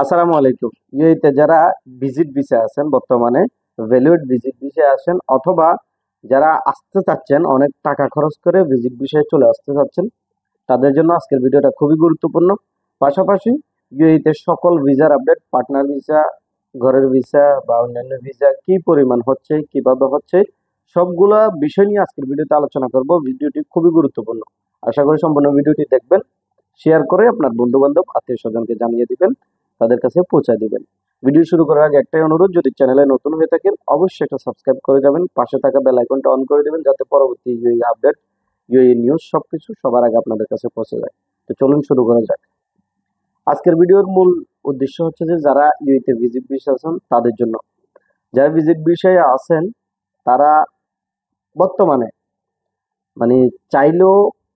আসসালামু আলাইকুম। ইউএইতে যারা ভিজিট ভিসায় আছেন বর্তমানে, ভ্যালিড ভিজিট ভিসায় আছেন অথবা যারা আসতে চাচ্ছেন অনেক টাকা খরচ করে ভিজিট ভিসায় চলে আসতে চাচ্ছেন, তাদের জন্য আজকের ভিডিওটা খুবই গুরুত্বপূর্ণ। পাশাপাশি ইউএইতে সকল ভিসার আপডেট, পার্টনার ভিসা, ঘরের ভিসা বা অন্যান্য ভিসা কি পরিমাণ হচ্ছে, কিভাবে হচ্ছে, সবগুলা বিষয় নিয়ে আজকের ভিডিওতে আলোচনা করব। ভিডিওটি খুবই গুরুত্বপূর্ণ। আশা করি সম্পূর্ণ ভিডিওটি দেখবেন, শেয়ার করে আপনার বন্ধু বান্ধব আত্মীয় স্বজনকে জানিয়ে দিবেন, তাদের কাছে পৌঁছে দিবেন। ভিডিও শুরু করার আগে একটাই অনুরোধ, যদি চ্যানেলে নতুন হয়ে থাকেন অবশ্যই একটা সাবস্ক্রাইব করে যাবেন, পাশে থাকা বেল আইকনটা অন করে দিবেন যাতে পরবর্তী ইউএই আপডেট, ইউএই নিউজ সবকিছু সবার আগে আপনাদের কাছে পৌঁছে যায়। তো চলুন শুরু করা যাক। আজকের ভিডিওর মূল উদ্দেশ্য হচ্ছে যে যারা ইউএইতে ভিজিট ভিসা আছেন তাদের জন্য। যারা ভিজিট ভিসায় আছেন তারা বর্তমানে মানে চাইলেও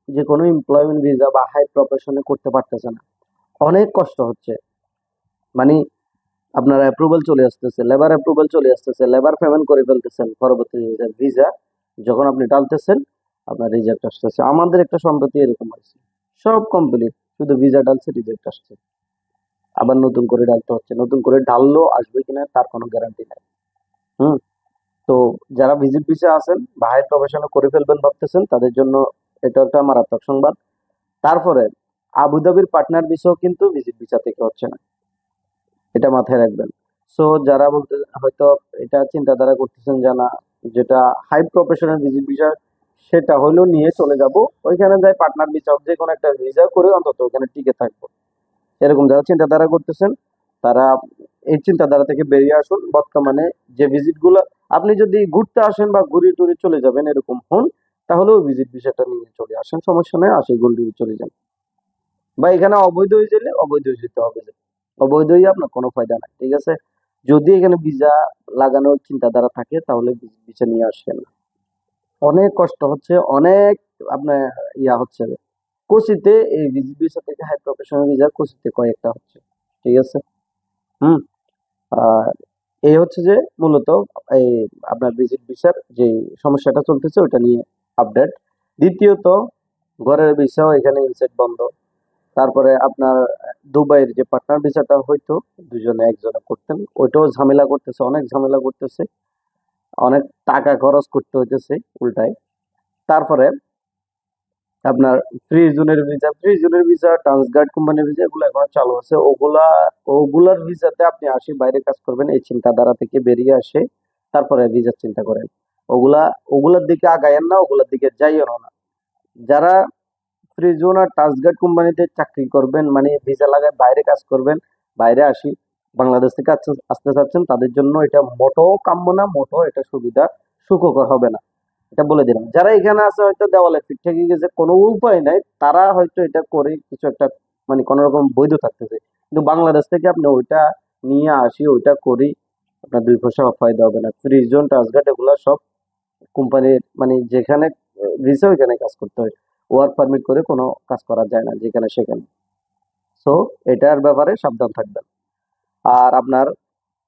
যে কোনো এমপ্লয়মেন্ট ভিসা বা হাই প্রফেশনে করতে পারতেছে না, অনেক কষ্ট হচ্ছে। মানে আপনার অ্যাপ্রুভাল চলে আসতেছে, লেবার অ্যাপ্রুভাল চলে আসতেছে, লেবার পেমেন্ট করে ফেলতেছেন, পরবর্তী ভিসা যখন আপনি ডালতেছেন আপনার রিজেক্ট আসতেছে। আমাদের একটা সম্প্রতি এরকম হয়েছে, সব কমপ্লিট, শুধু ভিসা ডালছে, রিজেক্ট আসছে, আবার নতুন করে ডালতে হচ্ছে। নতুন করে ডাললেও আসবে কিনা তার কোনো গ্যারান্টি নেই। হুম। তো যারা ভিজিট ভিসা আছেন বা হাই প্রফেশনে করে ফেলবেন ভাবতেছেন, তাদের জন্য এটা একটা মারাত্মক সংবাদ। তারপরে আবুধাবির পার্টনার ভিসাও কিন্তু ভিজিট ভিসা থেকে হচ্ছে না, এটা মাথায় রাখবেন। সো যারা বলতে হয়তো এটা চিন্তাধারা করতেছেন যে না, যেটা হাই প্রফেশনাল ভিজিট ভিসা সেটা হইলেও নিয়ে চলে যাব, ওইখানে যাই পার্টনার ভিসা যে কোনো একটা ভিসা করে অন্তত ওখানে টিকে থাকবো, এরকম যারা চিন্তাধারা করতেছেন তারা এই চিন্তাধারা থেকে বেরিয়ে আসুন। বর্তমানে যে ভিজিট গুলো, আপনি যদি ঘুরতে আসেন বা ঘুরে টুরে চলে যাবেন এরকম হন, তাহলে ওই ভিজিট ভিসাটা নিয়ে চলে আসেন, সমস্যা নেই, আসে ঘুরে চলে যান। বা এখানে অবৈধ হয়ে গেলে অবৈধ হয়ে যেতে হবে, অবৈধ হয়ে আপনার কোনো ফায়দা নাই, ঠিক আছে। যদি এখানে ভিসা লাগানোর চিন্তাধারা থাকে তাহলে ভিসা নিয়ে আসেন না। অনেক কষ্ট হচ্ছে, অনেক আপনার হচ্ছে কোচিতে এই ভিসা থেকে হাই প্রফেশনাল ভিসা কোচিতে কয়েকটা হচ্ছে, ঠিক আছে। হুম। আর এই হচ্ছে যে মূলত এই আপনার ভিজিট ভিসার যে সমস্যাটা চলতেছে ওটা নিয়ে আপডেট। দ্বিতীয়ত, ঘরের ভিসাও এখানে ইনসেট বন্ধ। তারপরে আপনার দুবাইয়ের যে পার্টনার ভিসাটা হয়তো দুজনে একজনে করতেন, ওইটাও ঝামেলা করতেছে, অনেক ঝামেলা করতেছে, অনেক টাকা খরচ করতে হইতেছে উল্টায়। তারপরে আপনার ফ্রি জোনের ভিসা, ট্রান্সগার্ড কোম্পানির ভিসা এগুলো এখন চালু আছে। ওগুলার ভিসাতে আপনি আসি বাইরে কাজ করবেন, এই চিন্তাধারা থেকে বেরিয়ে আসে তারপরে ভিসার চিন্তা করেন। ওগুলা ওগুলার দিকে আগায়েন না, ওগুলার দিকে যাইও না। যারা ফ্রি জোন আর টাচগার্ড কোম্পানিতে চাকরি করবেন, মানে ভিসা লাগায় বাইরে কাজ করবেন, বাইরে আসি বাংলাদেশ থেকে আসতে চাচ্ছেন, তাদের জন্য এটা মোটেও কাম্য না, মোটেও এটা সুবিধা সুখকর হবে না, এটা বলে দিলাম। যারা এখানে আছে হয়তো দেওয়ালে পিঠ থেকে গেছে, কোনো উপায় নাই, তারা হয়তো এটা করে কিছু একটা মানে কোনো রকম বৈধ থাকতেছে। কিন্তু বাংলাদেশ থেকে আপনি ওইটা নিয়ে আসি, ওইটা করি, আপনার দুই পয়সা ফায়দা হবে না। ফ্রি জোন টাচগার্ড এগুলা সব কোম্পানির মানে যেখানে ভিসা ওইখানে কাজ করতে হয়, ওয়ার্ক পারমিট করে কোনো কাজ করা যায় না যেখানে সেখানে। সো এটার ব্যাপারে সাবধান থাকবেন। আর আপনার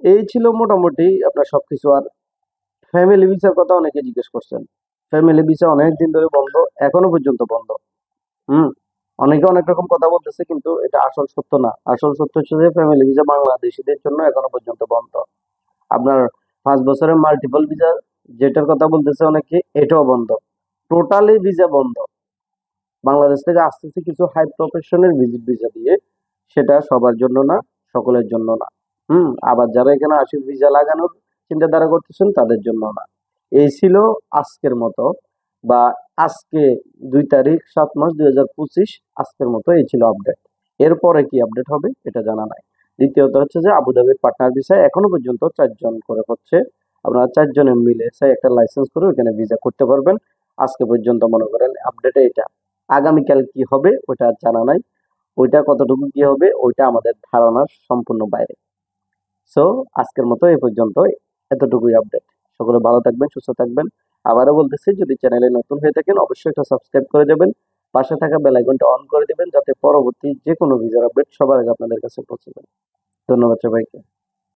এই ছিল মোটামুটি আপনার সবকিছু। আর ফ্যামিলি ভিসার কথা অনেকে জিজ্ঞেস করছেন, ফ্যামিলি ভিসা অনেক দিন ধরে বন্ধ, এখনো পর্যন্ত বন্ধ। হুম। অনেকে অনেক রকম কথা বলতেছে কিন্তু এটা আসল সত্য না। আসল সত্য হচ্ছে যে ফ্যামিলি ভিসা বাংলাদেশিদের জন্য এখনো পর্যন্ত বন্ধ। আপনার 5 বছরের মাল্টিপল ভিসা যেটার কথা বলতেছে অনেকে, এটাও বন্ধ, টোটালি ভিসা বন্ধ। বাংলাদেশ থেকে আসতেছে কিছু হাই প্রফেশনের ভিজিট ভিসা দিয়ে, সেটা সবার জন্য না, সকলের জন্য না। আবার যারা এখানে আসে ভিসা লাগানোর চিন্তাধারা করতেছেন তাদের জন্য না। এই ছিল আজকের মতো, বা আজকে 2 তারিখ 7 মাস 2025, আজকের মতো এই ছিল আপডেট। এরপরে কি আপডেট হবে এটা জানা নাই। দ্বিতীয়ত হচ্ছে যে আবুধাবির পার্টনার ভিসা এখনো পর্যন্ত 4 জন করে হচ্ছে, আপনারা 4 জনে মিলে একটা লাইসেন্স করে ওখানে ভিসা করতে পারবেন। আজকে পর্যন্ত মনে করেন আপডেটে এটা। আগামীকাল কি হবে ওটা আর জানা নাই, ওইটা কতটুকু কি হবে ওইটা আমাদের ধারণার সম্পূর্ণ বাইরে। সো আজকের মতো এই পর্যন্ত, এতটুকুই আপডেট। সকলে ভালো থাকবেন, সুস্থ থাকবেন। আবারও বলতেছি, যদি চ্যানেলে নতুন হয়ে থাকেন অবশ্যই একটা সাবস্ক্রাইব করে যাবেন, পাশে থাকা বেল আইকনটা অন করে দিবেন যাতে পরবর্তী যে কোনো ভিডিওর আপডেট সবার আগে আপনাদের কাছে পৌঁছে যায়। ধন্যবাদ সবাইকে।